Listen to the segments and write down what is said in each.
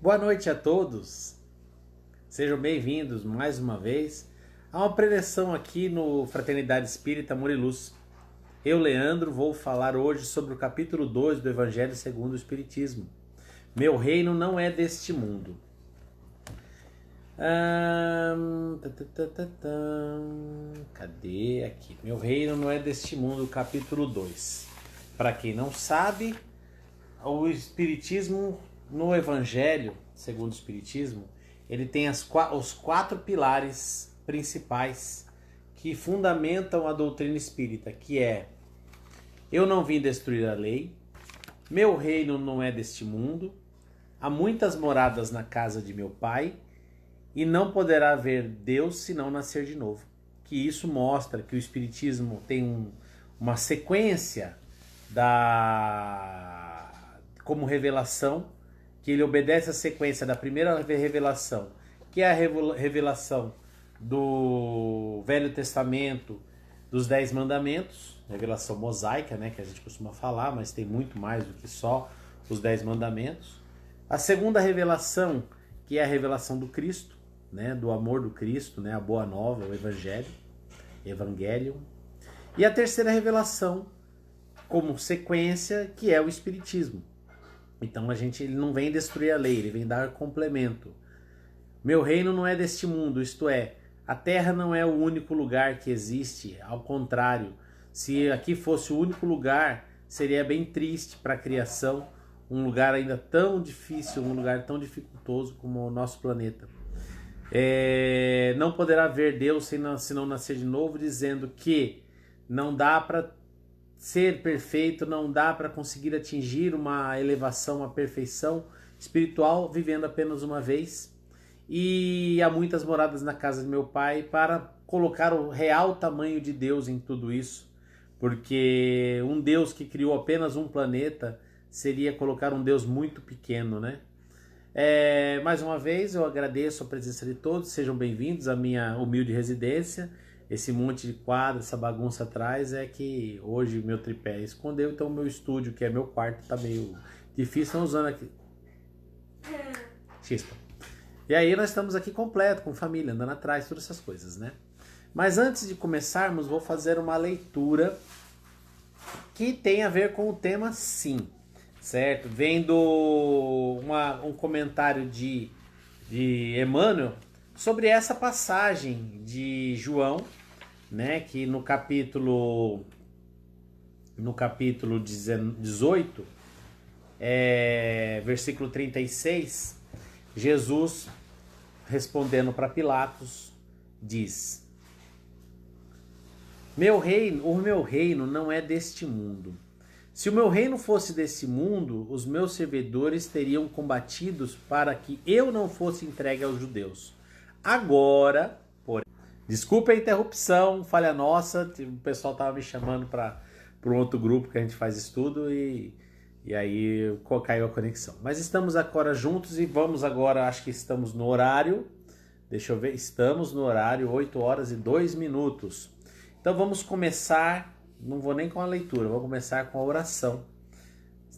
Boa noite a todos, sejam bem-vindos mais uma vez a uma preleção aqui no Fraternidade Espírita Amor e Luz. Eu, Leandro, vou falar hoje sobre o capítulo 2 do Evangelho segundo o Espiritismo. Meu reino não é deste mundo. Cadê aqui? Meu reino não é deste mundo, capítulo 2. Para quem não sabe, o Espiritismo, no Evangelho, segundo o Espiritismo, ele tem os 4 pilares principais que fundamentam a doutrina espírita, que é: eu não vim destruir a lei, meu reino não é deste mundo, há muitas moradas na casa de meu pai, e não poderá ver Deus se não nascer de novo. Que isso mostra que o Espiritismo tem uma sequência como revelação, que ele obedece a sequência da primeira revelação, que é a revelação do Velho Testamento, dos 10 mandamentos, revelação mosaica, né, que a gente costuma falar, mas tem muito mais do que só os 10 mandamentos. A segunda revelação, que é a revelação do Cristo, né, do amor do Cristo, né, a boa nova, o Evangelho, Evangelium. E a terceira revelação, como sequência, que é o Espiritismo. Então ele não vem destruir a lei, ele vem dar complemento. Meu reino não é deste mundo, isto é, a terra não é o único lugar que existe, ao contrário, se aqui fosse o único lugar, seria bem triste para a criação, um lugar ainda tão difícil, um lugar tão dificultoso como o nosso planeta. Não poderá ver Deus se não nascer de novo, dizendo que não dá para ser perfeito, não dá para conseguir atingir uma elevação, uma perfeição espiritual vivendo apenas uma vez. E há muitas moradas na casa de meu pai para colocar o real tamanho de Deus em tudo isso, porque um Deus que criou apenas um planeta seria colocar um Deus muito pequeno, né? Mais uma vez eu agradeço a presença de todos, sejam bem-vindos à minha humilde residência. Esse monte de quadro, essa bagunça atrás é que hoje meu tripé escondeu, então o meu estúdio, que é meu quarto, tá meio difícil, estão usando aqui. Chispa. E aí nós estamos aqui completo, com família, andando atrás, todas essas coisas, né? Mas antes de começarmos, vou fazer uma leitura que tem a ver com o tema sim, certo? Vendo um comentário de Emmanuel sobre essa passagem de João, né, que no capítulo 18, versículo 36, Jesus, respondendo para Pilatos, diz: o meu reino não é deste mundo. Se o meu reino fosse desse mundo, os meus servidores teriam combatidos para que eu não fosse entregue aos judeus. Agora, porém, desculpa a interrupção, falha nossa, o pessoal estava me chamando para um outro grupo que a gente faz estudo e aí caiu a conexão. Mas estamos agora juntos e vamos agora, acho que estamos no horário, deixa eu ver, estamos no horário 8 horas e 2 minutos. Então vamos começar, não vou nem com a leitura, vou começar com a oração,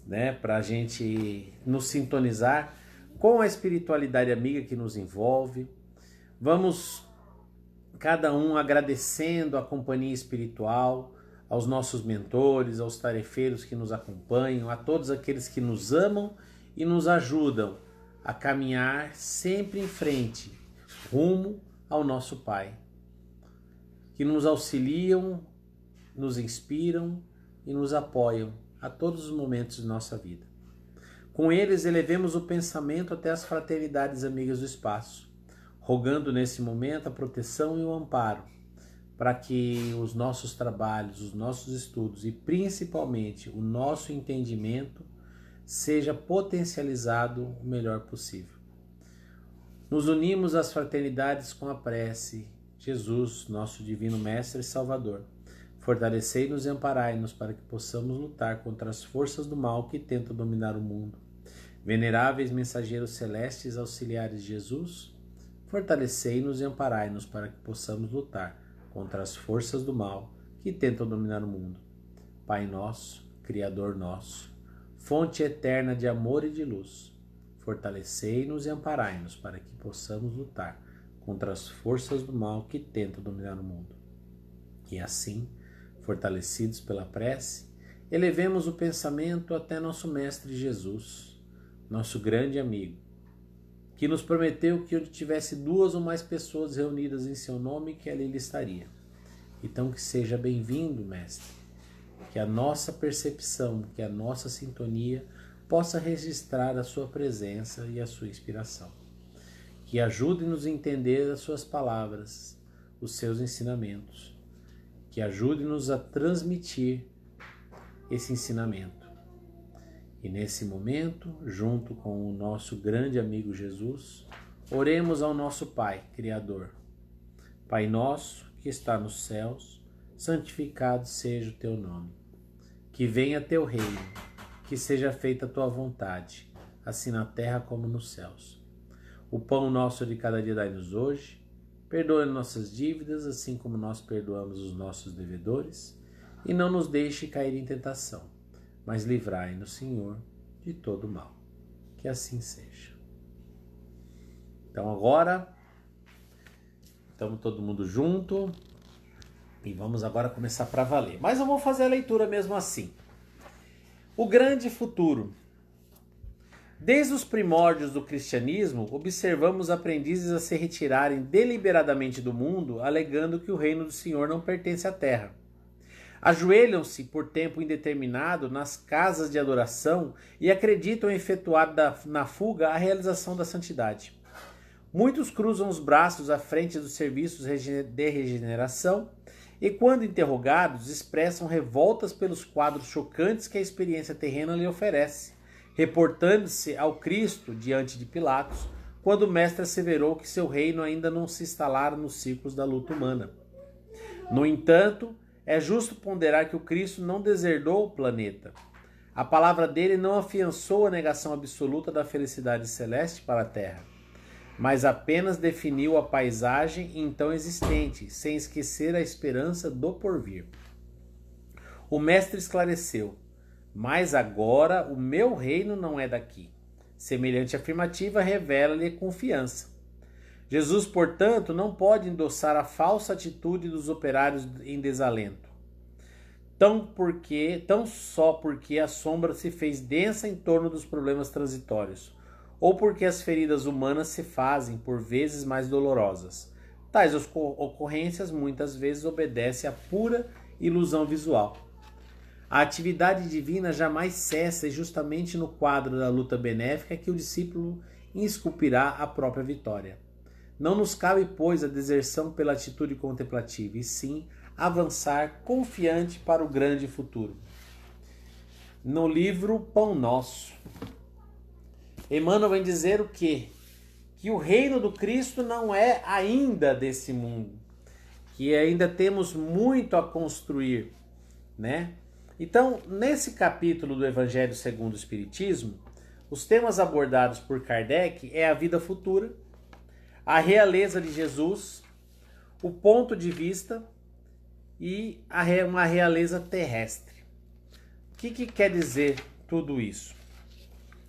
né, para a gente nos sintonizar com a espiritualidade amiga que nos envolve. Vamos cada um agradecendo a companhia espiritual, aos nossos mentores, aos tarefeiros que nos acompanham, a todos aqueles que nos amam e nos ajudam a caminhar sempre em frente, rumo ao nosso Pai, que nos auxiliam, nos inspiram e nos apoiam a todos os momentos de nossa vida. Com eles elevemos o pensamento até as fraternidades amigas do espaço, rogando nesse momento a proteção e o amparo, para que os nossos trabalhos, os nossos estudos e principalmente o nosso entendimento seja potencializado o melhor possível. Nos unimos às fraternidades com a prece: Jesus, nosso divino Mestre e Salvador, fortalecei-nos e amparai-nos para que possamos lutar contra as forças do mal que tentam dominar o mundo. Veneráveis mensageiros celestes, auxiliares de Jesus, fortalecei-nos e amparai-nos para que possamos lutar contra as forças do mal que tentam dominar o mundo. Pai nosso, Criador nosso, fonte eterna de amor e de luz, fortalecei-nos e amparai-nos para que possamos lutar contra as forças do mal que tentam dominar o mundo. E assim, fortalecidos pela prece, elevemos o pensamento até nosso Mestre Jesus, nosso grande amigo, que nos prometeu que onde tivesse 2 ou mais pessoas reunidas em seu nome, que ali ele estaria. Então que seja bem-vindo, Mestre, que a nossa percepção, que a nossa sintonia possa registrar a sua presença e a sua inspiração. Que ajude-nos a entender as suas palavras, os seus ensinamentos. Que ajude-nos a transmitir esse ensinamento. E nesse momento, junto com o nosso grande amigo Jesus, oremos ao nosso Pai, Criador. Pai nosso que está nos céus, santificado seja o teu nome. Que venha teu reino, que seja feita a tua vontade, assim na terra como nos céus. O pão nosso de cada dia dai-nos hoje, perdoa nossas dívidas, assim como nós perdoamos os nossos devedores, e não nos deixe cair em tentação, mas livrai-nos, Senhor, de todo mal. Que assim seja. Então agora, estamos todo mundo junto, e vamos agora começar para valer. Mas eu vou fazer a leitura mesmo assim. O grande futuro. Desde os primórdios do cristianismo, observamos aprendizes a se retirarem deliberadamente do mundo, alegando que o reino do Senhor não pertence à terra. Ajoelham-se por tempo indeterminado nas casas de adoração e acreditam efetuar na fuga a realização da santidade. Muitos cruzam os braços à frente dos serviços de regeneração e, quando interrogados, expressam revoltas pelos quadros chocantes que a experiência terrena lhe oferece, reportando-se ao Cristo diante de Pilatos, quando o mestre asseverou que seu reino ainda não se instalara nos ciclos da luta humana. No entanto, é justo ponderar que o Cristo não deserdou o planeta. A palavra dele não afiançou a negação absoluta da felicidade celeste para a Terra, mas apenas definiu a paisagem então existente, sem esquecer a esperança do porvir. O mestre esclareceu: mas agora o meu reino não é daqui. Semelhante afirmativa revela-lhe confiança. Jesus, portanto, não pode endossar a falsa atitude dos operários em desalento, tão só porque a sombra se fez densa em torno dos problemas transitórios, ou porque as feridas humanas se fazem, por vezes, mais dolorosas. Tais ocorrências muitas vezes obedecem à pura ilusão visual. A atividade divina jamais cessa e justamente no quadro da luta benéfica que o discípulo esculpirá a própria vitória. Não nos cabe, pois, a deserção pela atitude contemplativa, e sim avançar confiante para o grande futuro. No livro Pão Nosso, Emmanuel vem dizer o quê? Que o reino do Cristo não é ainda desse mundo, que ainda temos muito a construir, né? Então, nesse capítulo do Evangelho segundo o Espiritismo, os temas abordados por Kardec é a vida futura, a realeza de Jesus, o ponto de vista e uma realeza terrestre. O que quer dizer tudo isso?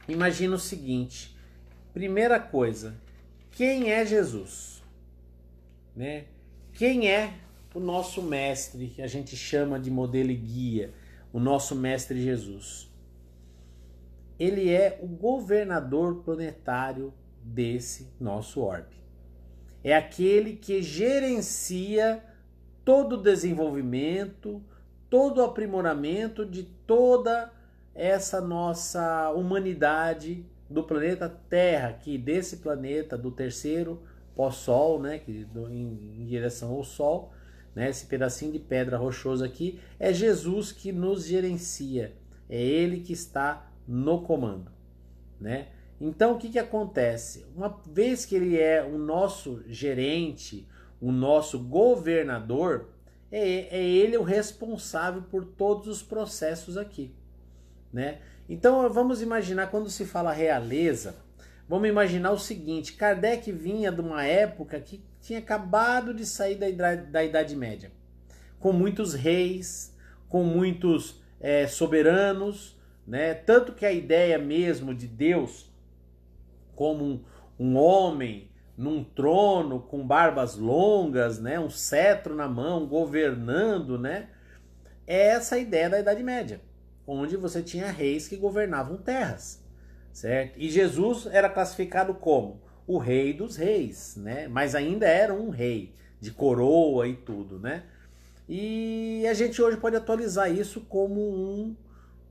Imagina o seguinte: primeira coisa, quem é Jesus? Né? Quem é o nosso mestre, que a gente chama de modelo e guia, o nosso mestre Jesus? Ele é o governador planetário desse nosso orbe. É aquele que gerencia todo o desenvolvimento, todo o aprimoramento de toda essa nossa humanidade do planeta Terra, que desse planeta, do terceiro pós-sol, né, em direção ao Sol, né, esse pedacinho de pedra rochosa aqui, é Jesus que nos gerencia, é Ele que está no comando, né? Então, o que acontece? Uma vez que Ele é o nosso gerente, o nosso governador, é Ele o responsável por todos os processos aqui, né? Então, vamos imaginar, quando se fala realeza, vamos imaginar o seguinte: Kardec vinha de uma época que tinha acabado de sair da Idade Média, com muitos reis, com muitos soberanos, né? Tanto que a ideia mesmo de Deus como um homem num trono com barbas longas, né, um cetro na mão, governando, né? É essa a ideia da Idade Média, onde você tinha reis que governavam terras, certo? E Jesus era classificado como o rei dos reis, né? Mas ainda era um rei de coroa e tudo, né? E a gente hoje pode atualizar isso como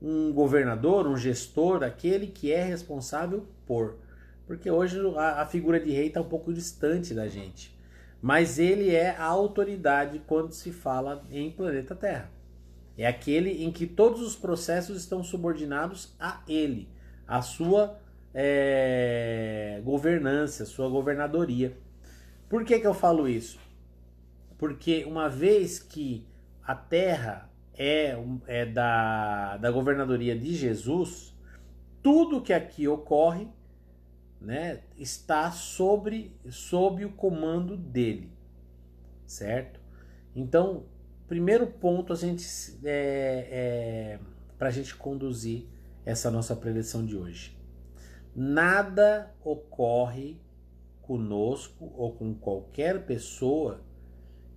um governador, um gestor, aquele que é responsável por. Porque hoje a figura de rei está um pouco distante da gente. Mas ele é a autoridade quando se fala em planeta Terra. É aquele em que todos os processos estão subordinados a ele, a sua governança, sua governadoria. Por que eu falo isso? Porque uma vez que a terra é da governadoria de Jesus, tudo que aqui ocorre, né, está sob o comando dele, certo? Então, primeiro ponto para a gente conduzir essa nossa preleção de hoje. Nada ocorre conosco ou com qualquer pessoa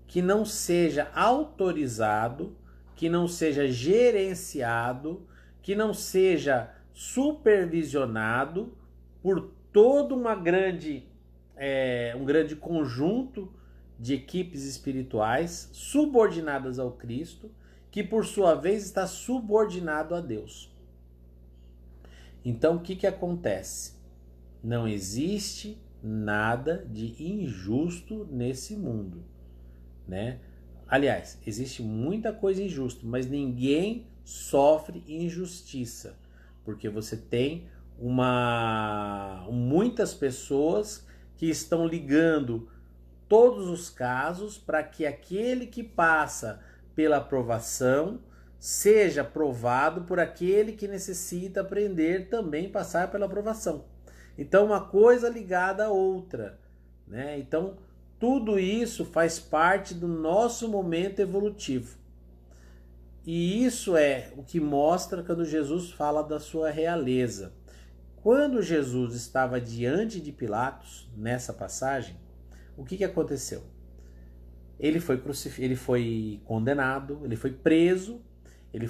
que não seja autorizado, que não seja gerenciado, que não seja supervisionado por todo um grande conjunto de equipes espirituais subordinadas ao Cristo, que por sua vez está subordinado a Deus. Então o que acontece? Não existe nada de injusto nesse mundo, né? Aliás, existe muita coisa injusta, mas ninguém sofre injustiça, porque você tem muitas pessoas que estão ligando todos os casos para que aquele que passa pela aprovação seja provado por aquele que necessita aprender também passar pela aprovação. Então, uma coisa ligada à outra, né? Então, tudo isso faz parte do nosso momento evolutivo. E isso é o que mostra quando Jesus fala da sua realeza. Quando Jesus estava diante de Pilatos, nessa passagem, o que aconteceu? Ele foi condenado, ele foi preso, ele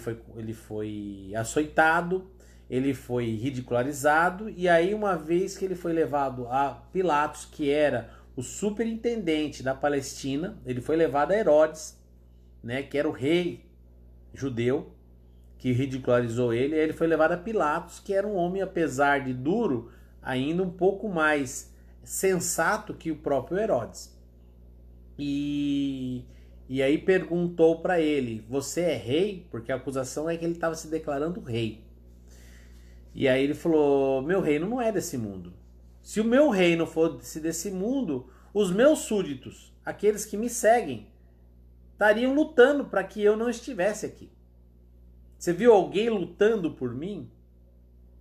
foi açoitado, ele foi ridicularizado, e aí uma vez que ele foi levado a Pilatos, que era o superintendente da Palestina, ele foi levado a Herodes, né, que era o rei judeu, que ridicularizou ele, e aí ele foi levado a Pilatos, que era um homem, apesar de duro, ainda um pouco mais sensato que o próprio Herodes. E aí perguntou para ele, você é rei? Porque a acusação é que ele estava se declarando rei. E aí ele falou, meu reino não é desse mundo. Se o meu reino fosse desse mundo, os meus súditos, aqueles que me seguem, estariam lutando para que eu não estivesse aqui. Você viu alguém lutando por mim?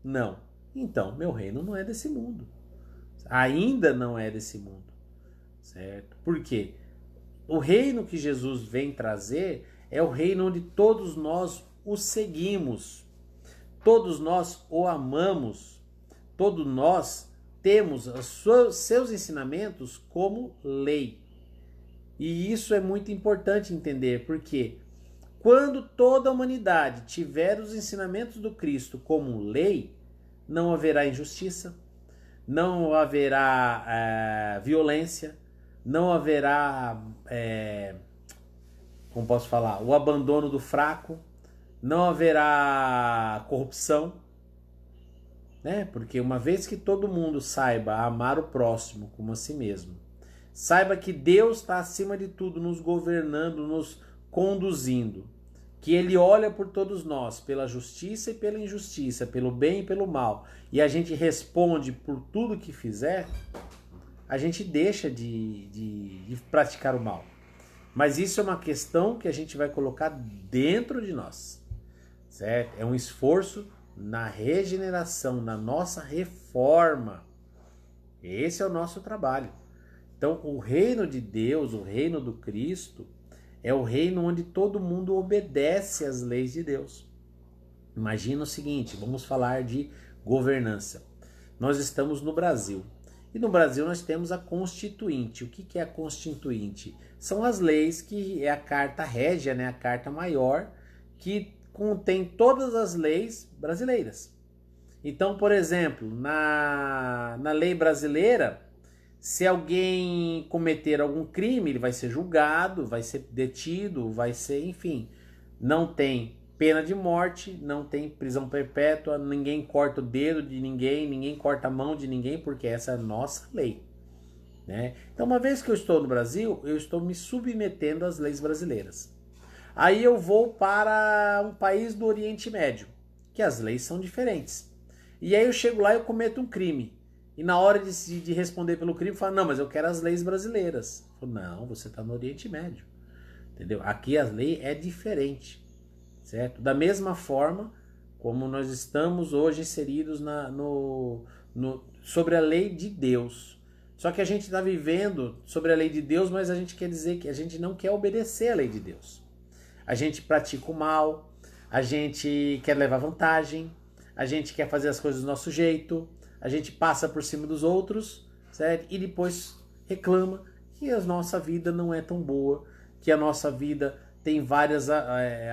Não. Então, meu reino não é desse mundo. Ainda não é desse mundo. Certo? Por quê? O reino que Jesus vem trazer é o reino onde todos nós o seguimos. Todos nós o amamos. Todos nós temos os seus ensinamentos como lei. E isso é muito importante entender, porque quando toda a humanidade tiver os ensinamentos do Cristo como lei, não haverá injustiça, não haverá violência, não haverá, como posso falar, o abandono do fraco, não haverá corrupção, né? Porque uma vez que todo mundo saiba amar o próximo como a si mesmo, saiba que Deus está acima de tudo, nos governando, nos conduzindo, que Ele olha por todos nós, pela justiça e pela injustiça, pelo bem e pelo mal, e a gente responde por tudo que fizer, a gente deixa de praticar o mal. Mas isso é uma questão que a gente vai colocar dentro de nós, certo? É um esforço na regeneração, na nossa reforma. Esse é o nosso trabalho. Então, o reino de Deus, o reino do Cristo, é o reino onde todo mundo obedece às leis de Deus. Imagina o seguinte, vamos falar de governança. nós estamos no Brasil. E no Brasil nós temos a Constituinte. O que é a Constituinte? São as leis que é a carta régia, né? A carta maior, que contém todas as leis brasileiras. Então, por exemplo, na lei brasileira, se alguém cometer algum crime, ele vai ser julgado, vai ser detido, vai ser, enfim, não tem pena de morte, não tem prisão perpétua, ninguém corta o dedo de ninguém, ninguém corta a mão de ninguém, porque essa é a nossa lei, né? Então, uma vez que eu estou no Brasil, eu estou me submetendo às leis brasileiras. Aí eu vou para um país do Oriente Médio, que as leis são diferentes. E aí eu chego lá e eu cometo um crime. E na hora de responder pelo crime, eu falo, não, mas eu quero as leis brasileiras. Eu falo, não, você está no Oriente Médio. Entendeu? Aqui a lei é diferente. Certo? Da mesma forma como nós estamos hoje inseridos sobre a lei de Deus. Só que a gente está vivendo sobre a lei de Deus, mas a gente quer dizer que a gente não quer obedecer a lei de Deus. A gente pratica o mal, a gente quer levar vantagem, a gente quer fazer as coisas do nosso jeito, a gente passa por cima dos outros, certo? E depois reclama que a nossa vida não é tão boa, que a nossa vida tem várias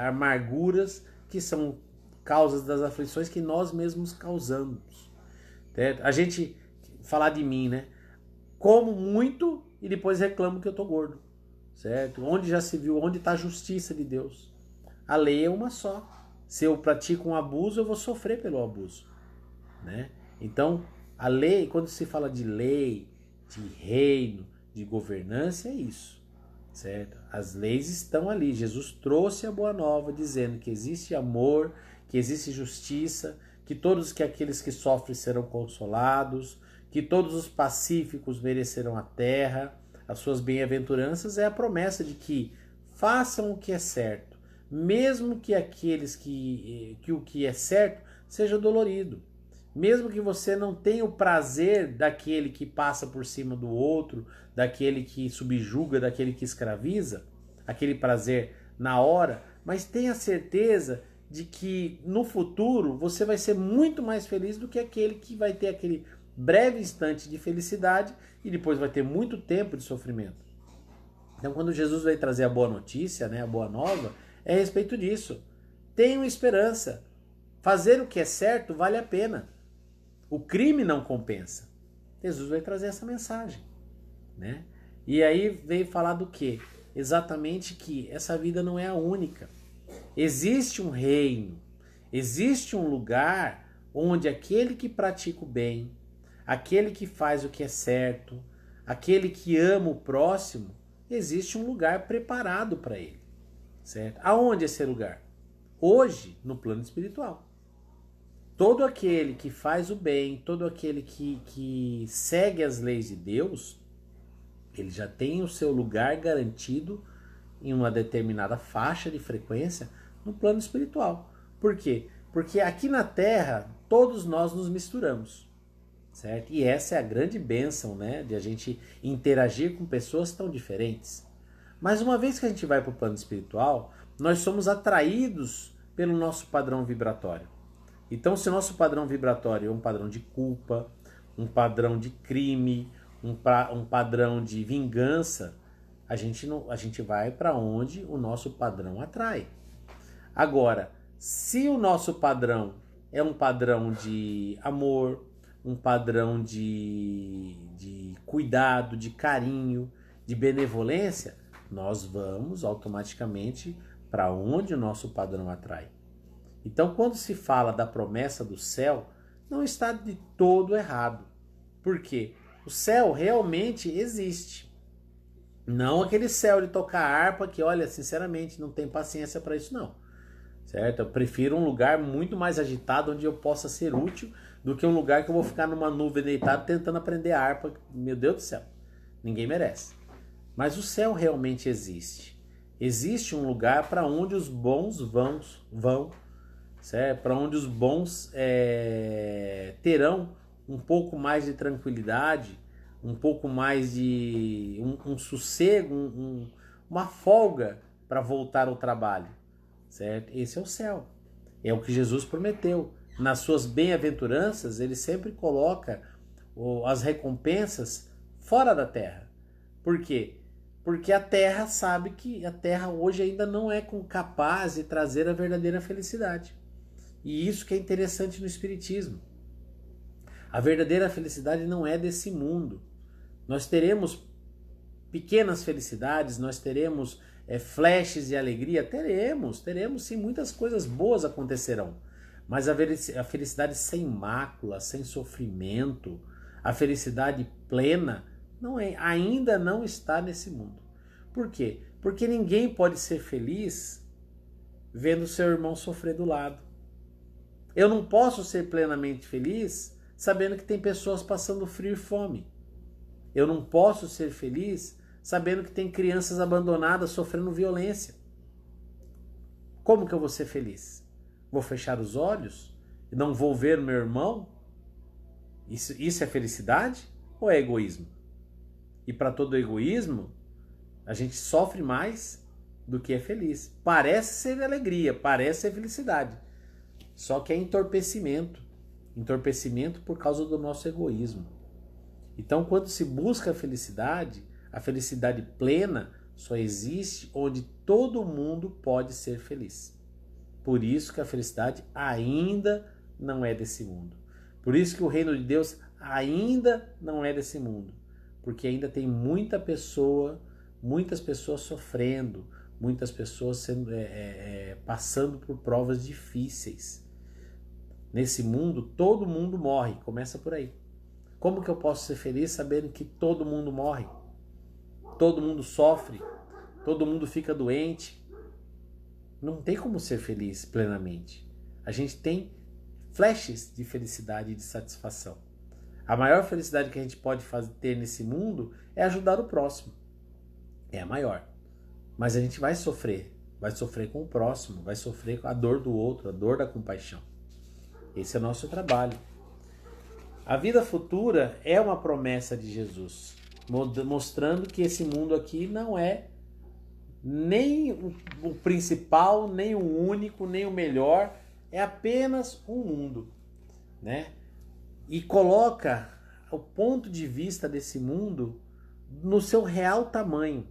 amarguras que são causas das aflições que nós mesmos causamos. Certo? A gente, falar de mim, né? Como muito e depois reclamo que eu tô gordo. Certo? Onde já se viu, onde está a justiça de Deus? A lei é uma só. Se eu pratico um abuso, eu vou sofrer pelo abuso. Né? Então, a lei, quando se fala de lei, de reino, de governança, é isso. Certo? As leis estão ali. Jesus trouxe a boa nova dizendo que existe amor, que existe justiça, que aqueles que sofrem serão consolados, que todos os pacíficos merecerão a terra. As suas bem-aventuranças é a promessa de que façam o que é certo, mesmo que aqueles que o que é certo seja dolorido. Mesmo que você não tenha o prazer daquele que passa por cima do outro, daquele que subjuga, daquele que escraviza, aquele prazer na hora, mas tenha certeza de que no futuro você vai ser muito mais feliz do que aquele que vai ter aquele breve instante de felicidade e depois vai ter muito tempo de sofrimento. Então, quando Jesus veio trazer a boa notícia, né, a boa nova, é a respeito disso. Tenham esperança. Fazer o que é certo vale a pena. O crime não compensa. Jesus veio trazer essa mensagem, né? E aí veio falar do quê? Exatamente que essa vida não é a única. Existe um reino, existe um lugar onde aquele que pratica o bem, aquele que faz o que é certo, aquele que ama o próximo, existe um lugar preparado para ele, certo? Aonde é esse lugar? Hoje, no plano espiritual. Todo aquele que faz o bem, todo aquele que segue as leis de Deus, ele já tem o seu lugar garantido em uma determinada faixa de frequência no plano espiritual. Por quê? Porque aqui na Terra, todos nós nos misturamos, certo? E essa é a grande bênção, né? De a gente interagir com pessoas tão diferentes. Mas uma vez que a gente vai para o plano espiritual, nós somos atraídos pelo nosso padrão vibratório. Então, se o nosso padrão vibratório é um padrão de culpa, um padrão de crime, um padrão de vingança, a gente vai para onde o nosso padrão atrai. Agora, se o nosso padrão é um padrão de amor, um padrão de cuidado, de carinho, de benevolência, nós vamos automaticamente para onde o nosso padrão atrai. Então, quando se fala da promessa do céu, não está de todo errado. Por quê? O céu realmente existe. Não aquele céu de tocar harpa que, olha, sinceramente, não tem paciência para isso, não. Certo? Eu prefiro um lugar muito mais agitado, onde eu possa ser útil, do que um lugar que eu vou ficar numa nuvem deitado tentando aprender a harpa. Meu Deus do céu, ninguém merece. Mas o céu realmente existe. Existe um lugar para onde os bons vão, certo? Para onde os bons terão um pouco mais de tranquilidade, um pouco mais de um sossego, uma folga para voltar ao trabalho, certo? Esse é o céu, é o que Jesus prometeu. nas suas bem-aventuranças, ele sempre coloca as recompensas fora da terra. Por quê? Porque a terra sabe que a terra hoje ainda não é capaz de trazer a verdadeira felicidade. E isso que é interessante no Espiritismo. A verdadeira felicidade não é desse mundo. Nós teremos pequenas felicidades, nós teremos flashes de alegria, teremos sim, muitas coisas boas acontecerão. Mas a felicidade sem mácula, sem sofrimento, a felicidade plena, ainda não está nesse mundo. Por quê? Porque ninguém pode ser feliz vendo seu irmão sofrer do lado. Eu não posso ser plenamente feliz sabendo que tem pessoas passando frio e fome. Eu não posso ser feliz sabendo que tem crianças abandonadas sofrendo violência. Como que eu vou ser feliz? Vou fechar os olhos e não vou ver meu irmão? Isso é felicidade ou é egoísmo? E para todo egoísmo, a gente sofre mais do que é feliz. Parece ser alegria, parece ser felicidade. Só que é entorpecimento. Entorpecimento por causa do nosso egoísmo. Então, quando se busca a felicidade plena só existe onde todo mundo pode ser feliz. Por isso que a felicidade ainda não é desse mundo. Por isso que o reino de Deus ainda não é desse mundo. Porque ainda tem muitas pessoas sofrendo, muitas pessoas passando por provas difíceis. Nesse mundo, todo mundo morre, começa por aí. Como que eu posso ser feliz sabendo que todo mundo morre? Todo mundo sofre, todo mundo fica doente. Não tem como ser feliz plenamente. A gente tem flashes de felicidade e de satisfação. A maior felicidade que a gente pode ter nesse mundo é ajudar o próximo. É a maior. Mas a gente vai sofrer com o próximo, vai sofrer com a dor do outro, a dor da compaixão. Esse é o nosso trabalho. A vida futura é uma promessa de Jesus, mostrando que esse mundo aqui não é nem o principal, nem o único, nem o melhor, é apenas um mundo, né? E coloca o ponto de vista desse mundo no seu real tamanho.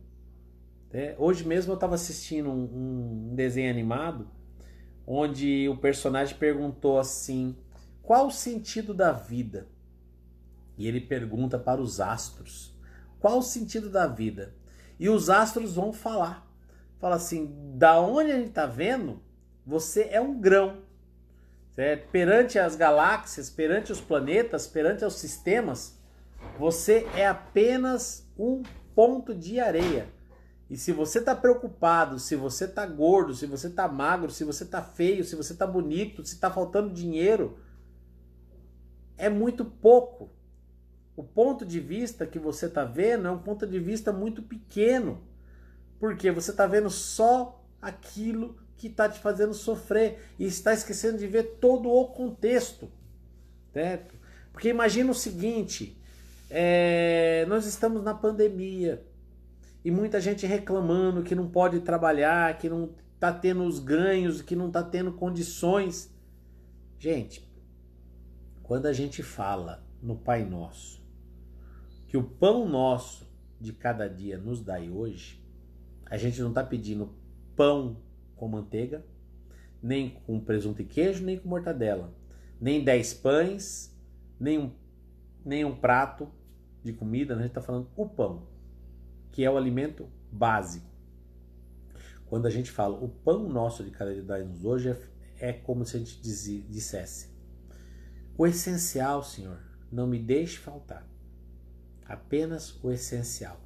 Hoje mesmo eu estava assistindo um desenho animado onde o personagem perguntou assim: qual o sentido da vida? E ele pergunta para os astros: qual o sentido da vida? E os astros vão falar. Fala assim: da onde a gente está vendo, você é um grão. Certo? Perante as galáxias, perante os planetas, perante os sistemas, você é apenas um ponto de areia. E se você está preocupado, se você está gordo, se você está magro, se você está feio, se você está bonito, se está faltando dinheiro, é muito pouco. O ponto de vista que você está vendo é um ponto de vista muito pequeno. Porque você está vendo só aquilo que está te fazendo sofrer e está esquecendo de ver todo o contexto. Certo? Porque imagina o seguinte, nós estamos na pandemia e muita gente reclamando que não pode trabalhar, que não está tendo os ganhos, que não está tendo condições. Gente, quando a gente fala no Pai Nosso, que o pão nosso de cada dia nos dai hoje, a gente não está pedindo pão com manteiga, nem com presunto e queijo, nem com mortadela, nem 10 pães, nem um prato de comida, a gente está falando o pão, que é o alimento básico. Quando a gente fala o pão nosso de cada dia dai-nos hoje, é como se a gente dissesse: o essencial, Senhor, não me deixe faltar. Apenas o essencial.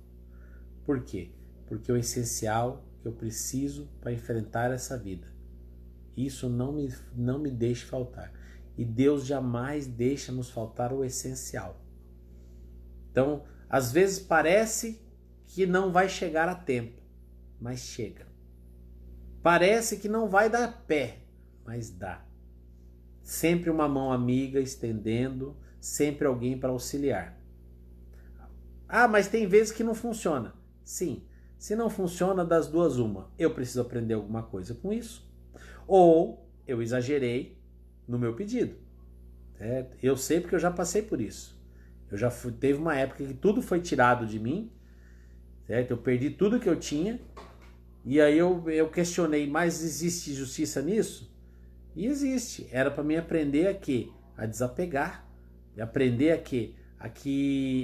Por quê? Porque o essencial que eu preciso para enfrentar essa vida, isso não me deixe faltar. E Deus jamais deixa nos faltar o essencial. Então, às vezes parece que não vai chegar a tempo, mas chega. Parece que não vai dar pé, mas dá. Sempre uma mão amiga estendendo, sempre alguém para auxiliar. Ah, mas tem vezes que não funciona. Sim, se não funciona, das duas uma. Eu preciso aprender alguma coisa com isso. Ou eu exagerei no meu pedido. Certo? Eu sei porque eu já passei por isso. Teve uma época que tudo foi tirado de mim, certo? Eu perdi tudo que eu tinha, e aí eu questionei, mas existe justiça nisso? E existe. Era para mim aprender a quê? A desapegar, e aprender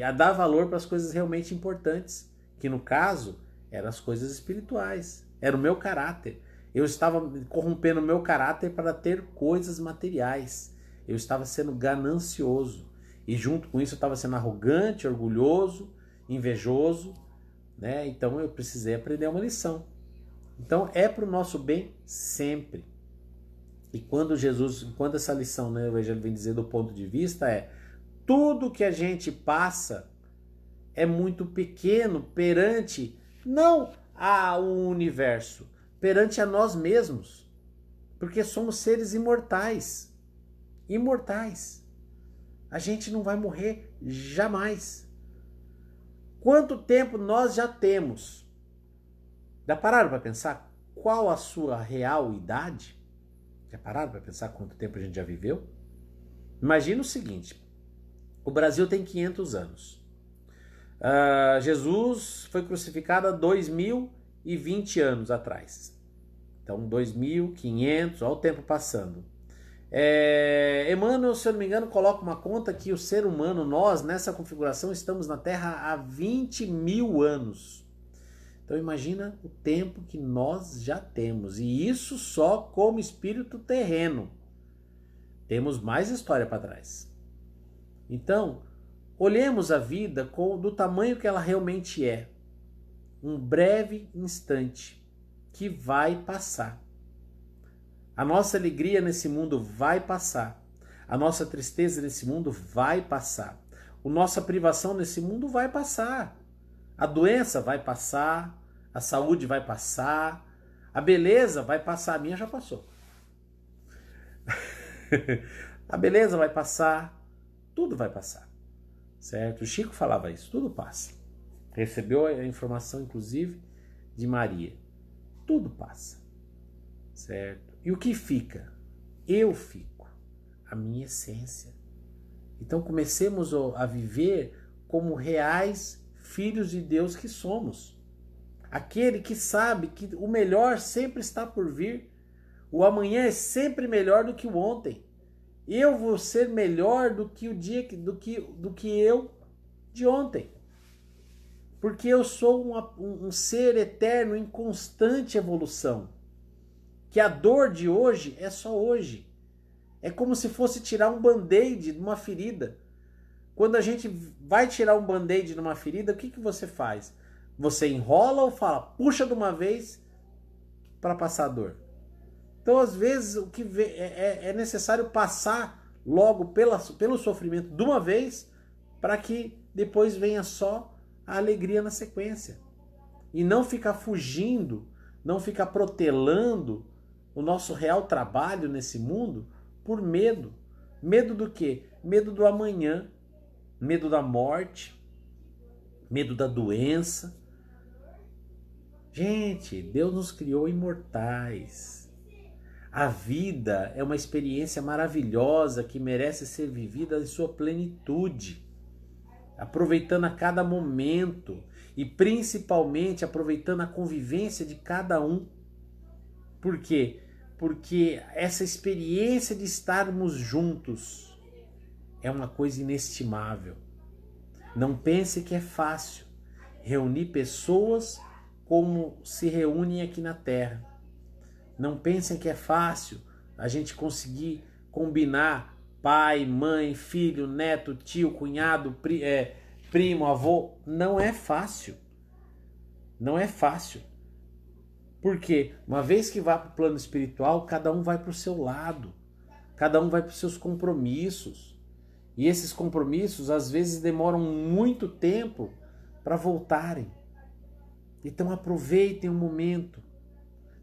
a dar valor para as coisas realmente importantes, que no caso eram as coisas espirituais, era o meu caráter. Eu estava corrompendo o meu caráter para ter coisas materiais. Eu estava sendo ganancioso. E junto com isso eu estava sendo arrogante, orgulhoso, invejoso, né? Então eu precisei aprender uma lição. Então é para o nosso bem sempre. E quando essa lição, né, o Evangelho vem dizer do ponto de vista tudo que a gente passa é muito pequeno perante não ao universo, perante a nós mesmos, porque somos seres imortais. Imortais. A gente não vai morrer jamais. Quanto tempo nós já temos? Já pararam para pensar qual a sua real idade? Já pararam para pensar quanto tempo a gente já viveu? Imagina o seguinte, o Brasil tem 500 anos. Jesus foi crucificado há 2020 anos atrás. Então, 2500, olha o tempo passando. Emmanuel, se eu não me engano, coloca uma conta que o ser humano, nós, nessa configuração, estamos na Terra há 20 mil anos. Então imagina o tempo que nós já temos. E isso só como espírito terreno. Temos mais história para trás. Então, olhemos a vida do tamanho que ela realmente é. Um breve instante que vai passar. A nossa alegria nesse mundo vai passar. A nossa tristeza nesse mundo vai passar. A nossa privação nesse mundo vai passar. A doença vai passar. A saúde vai passar. A beleza vai passar. A minha já passou. A beleza vai passar. Tudo vai passar. Certo? O Chico falava isso. Tudo passa. Recebeu a informação, inclusive, de Maria. Tudo passa. Certo? E o que fica? Eu fico. A minha essência. Então comecemos a viver como reais filhos de Deus que somos. Aquele que sabe que o melhor sempre está por vir. O amanhã é sempre melhor do que o ontem. Eu vou ser melhor do que o dia do que eu de ontem. Porque eu sou um ser eterno em constante evolução. Que a dor de hoje é só hoje. É como se fosse tirar um band-aid de uma ferida. Quando a gente vai tirar um band-aid de uma ferida, o que você faz? Você enrola ou fala, puxa de uma vez para passar a dor? Então, às vezes, o que é necessário passar logo pelo sofrimento de uma vez para que depois venha só a alegria na sequência. E não ficar fugindo, não ficar protelando o nosso real trabalho nesse mundo por medo. Medo do quê? Medo do amanhã, medo da morte, medo da doença. Gente, Deus nos criou imortais. A vida é uma experiência maravilhosa que merece ser vivida em sua plenitude, aproveitando a cada momento e principalmente aproveitando a convivência de cada um. Por quê? Porque essa experiência de estarmos juntos é uma coisa inestimável. Não pense que é fácil reunir pessoas como se reúnem aqui na Terra. Não pensem que é fácil a gente conseguir combinar pai, mãe, filho, neto, tio, cunhado, primo, avô. Não é fácil. Não é fácil. Porque uma vez que vai para o plano espiritual, cada um vai para o seu lado. Cada um vai para os seus compromissos. E esses compromissos às vezes demoram muito tempo para voltarem. Então aproveitem o momento.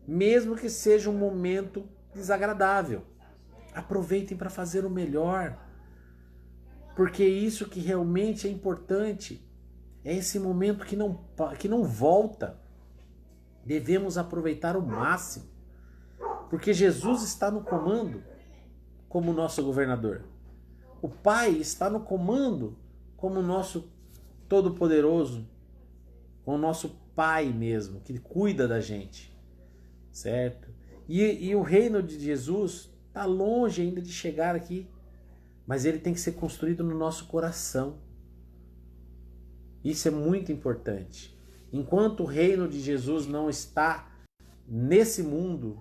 Mesmo que seja um momento desagradável. Aproveitem para fazer o melhor. Porque é isso que realmente é importante. É esse momento que não volta. Devemos aproveitar o máximo. Porque Jesus está no comando. como nosso governador. O Pai está no comando como nosso Todo-Poderoso, como o nosso Pai mesmo, que cuida da gente, certo? E o reino de Jesus está longe ainda de chegar aqui, mas ele tem que ser construído no nosso coração. Isso é muito importante. Enquanto o reino de Jesus não está nesse mundo,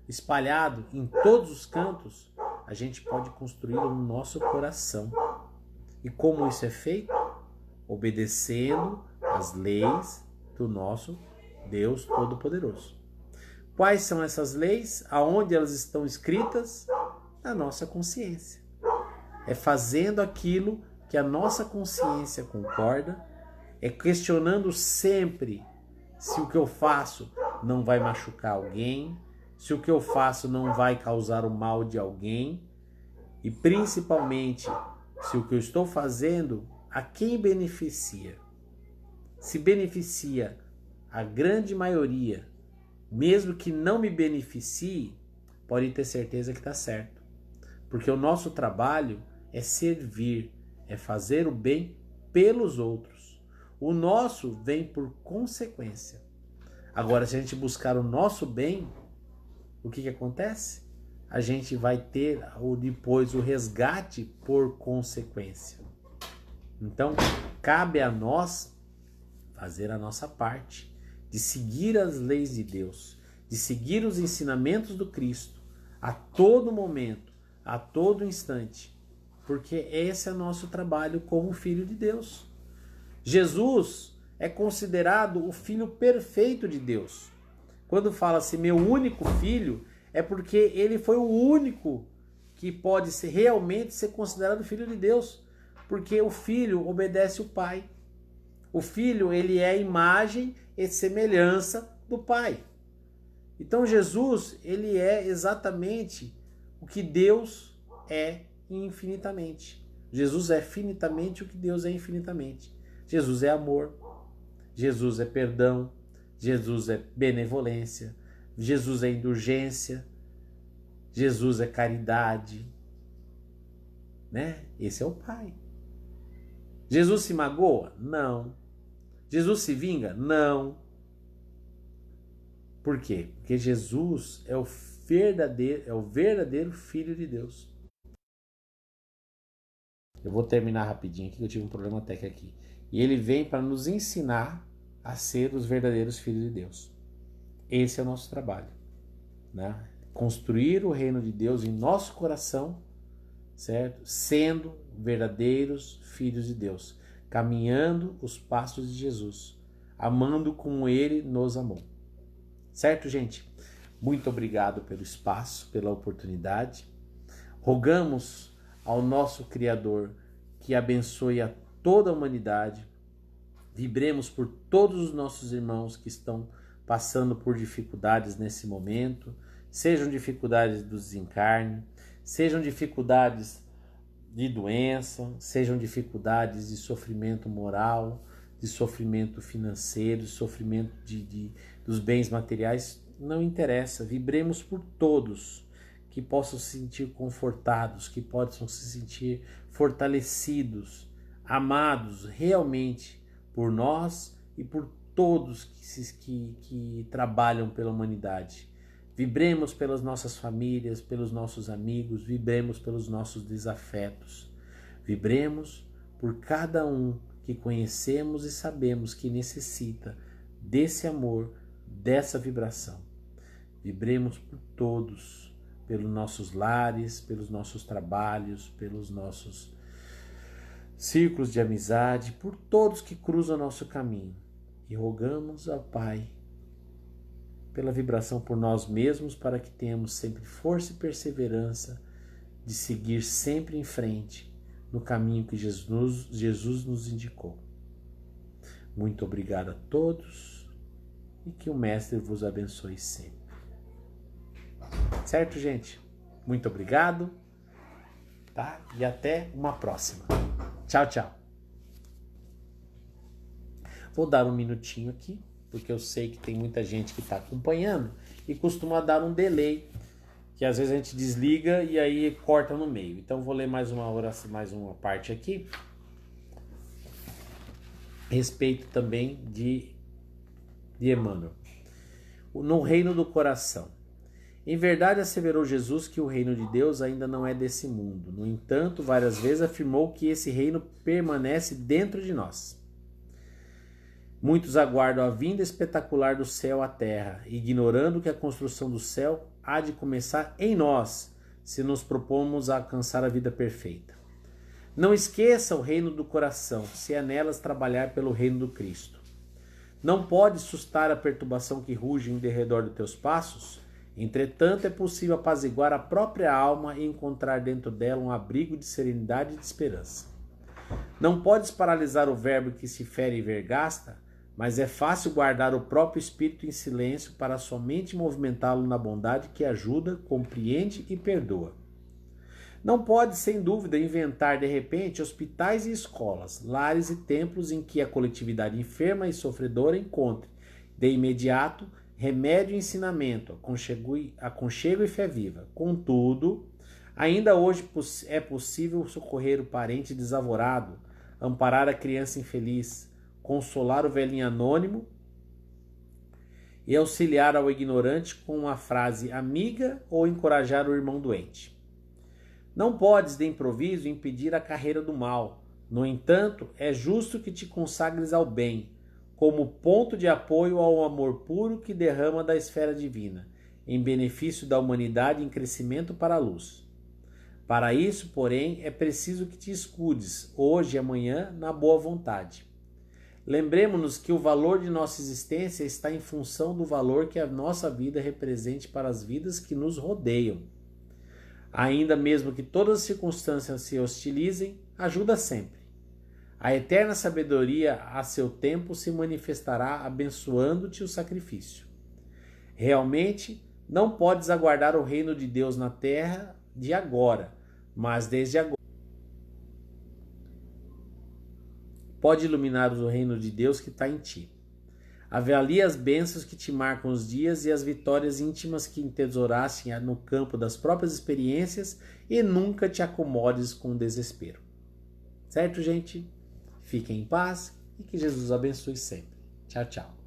espalhado em todos os cantos, a gente pode construí-lo no nosso coração. E como isso é feito? Obedecendo as leis do nosso Deus Todo-Poderoso. Quais são essas leis? Aonde elas estão escritas? Na nossa consciência. É fazendo aquilo que a nossa consciência concorda, é questionando sempre se o que eu faço não vai machucar alguém, se o que eu faço não vai causar o mal de alguém, e principalmente se o que eu estou fazendo a quem beneficia. Se beneficia a grande maioria, mesmo que não me beneficie, pode ter certeza que está certo. Porque o nosso trabalho é servir, é fazer o bem pelos outros. O nosso vem por consequência. Agora, se a gente buscar o nosso bem, o que acontece? A gente vai ter depois o resgate por consequência. Então, cabe a nós fazer a nossa parte, de seguir as leis de Deus, de seguir os ensinamentos do Cristo a todo momento, a todo instante, porque esse é o nosso trabalho como filho de Deus. Jesus é considerado o filho perfeito de Deus. Quando fala-se meu único filho, é porque ele foi o único que pode realmente ser considerado filho de Deus, porque o filho obedece o pai. O filho, ele é a imagem e semelhança do pai. Então Jesus, ele é exatamente o que Deus é infinitamente. Jesus é finitamente o que Deus é infinitamente. Jesus é amor, Jesus é perdão, Jesus é benevolência, Jesus é indulgência, Jesus é caridade, né? Esse é o Pai. Jesus se magoa? Não. Jesus se vinga? Não. Por quê? Porque Jesus é o verdadeiro Filho de Deus. Eu vou terminar rapidinho aqui, que eu tive um problema técnico aqui. E ele vem para nos ensinar a ser os verdadeiros filhos de Deus. Esse é o nosso trabalho, né? Construir o reino de Deus em nosso coração, certo? Sendo verdadeiros filhos de Deus, caminhando os passos de Jesus, amando como ele nos amou. Certo, gente? Muito obrigado pelo espaço, pela oportunidade. Rogamos ao nosso Criador que abençoe a toda a humanidade. Vibremos por todos os nossos irmãos que estão passando por dificuldades nesse momento, sejam dificuldades do desencarne, sejam dificuldades de doença, sejam dificuldades de sofrimento moral, de sofrimento financeiro, de sofrimento dos bens materiais, não interessa. Vibremos por todos, que possam se sentir confortados, que possam se sentir fortalecidos, amados realmente por nós e por todos que trabalham pela humanidade. Vibremos pelas nossas famílias, pelos nossos amigos, vibremos pelos nossos desafetos. Vibremos por cada um que conhecemos e sabemos que necessita desse amor, dessa vibração. Vibremos por todos, pelos nossos lares, pelos nossos trabalhos, pelos nossos círculos de amizade, por todos que cruzam nosso caminho. E rogamos ao Pai pela vibração por nós mesmos, para que tenhamos sempre força e perseverança de seguir sempre em frente no caminho que Jesus nos indicou. Muito obrigado a todos e que o Mestre vos abençoe sempre. Certo, gente? Muito obrigado, tá? E até uma próxima. Tchau, tchau. Vou dar um minutinho aqui, porque eu sei que tem muita gente que está acompanhando e costuma dar um delay que às vezes a gente desliga e aí corta no meio. Então vou ler mais uma oração, mais uma parte aqui. Respeito também de Emmanuel. No reino do coração. Em verdade asseverou Jesus que o reino de Deus ainda não é desse mundo. No entanto, várias vezes afirmou que esse reino permanece dentro de nós. Muitos aguardam a vinda espetacular do céu à terra, ignorando que a construção do céu há de começar em nós, se nos propomos a alcançar a vida perfeita. Não esqueça o reino do coração, se é nelas trabalhar pelo reino do Cristo. Não pode sustar a perturbação que ruge em derredor dos teus passos? Entretanto, é possível apaziguar a própria alma e encontrar dentro dela um abrigo de serenidade e de esperança. Não podes paralisar o verbo que se fere e vergasta, mas é fácil guardar o próprio espírito em silêncio para somente movimentá-lo na bondade que ajuda, compreende e perdoa. Não pode, sem dúvida, inventar de repente hospitais e escolas, lares e templos em que a coletividade enferma e sofredora encontre, de imediato, remédio e ensinamento, aconchego e fé viva. Contudo, ainda hoje é possível socorrer o parente desavorado, amparar a criança infeliz, consolar o velhinho anônimo e auxiliar ao ignorante com uma frase amiga ou encorajar o irmão doente. Não podes, de improviso, impedir a carreira do mal. No entanto, é justo que te consagres ao bem, como ponto de apoio ao amor puro que derrama da esfera divina, em benefício da humanidade em crescimento para a luz. Para isso, porém, é preciso que te escudes, hoje e amanhã, na boa vontade. Lembremos-nos que o valor de nossa existência está em função do valor que a nossa vida represente para as vidas que nos rodeiam. Ainda mesmo que todas as circunstâncias se hostilizem, ajuda sempre. A eterna sabedoria a seu tempo se manifestará abençoando-te o sacrifício. Realmente, não podes aguardar o reino de Deus na terra de agora, mas desde agora. Pode iluminar o reino de Deus que está em ti. Avalie as bênçãos que te marcam os dias e as vitórias íntimas que entesouraste no campo das próprias experiências e nunca te acomodes com o desespero. Certo, gente? Fiquem em paz e que Jesus abençoe sempre. Tchau, tchau.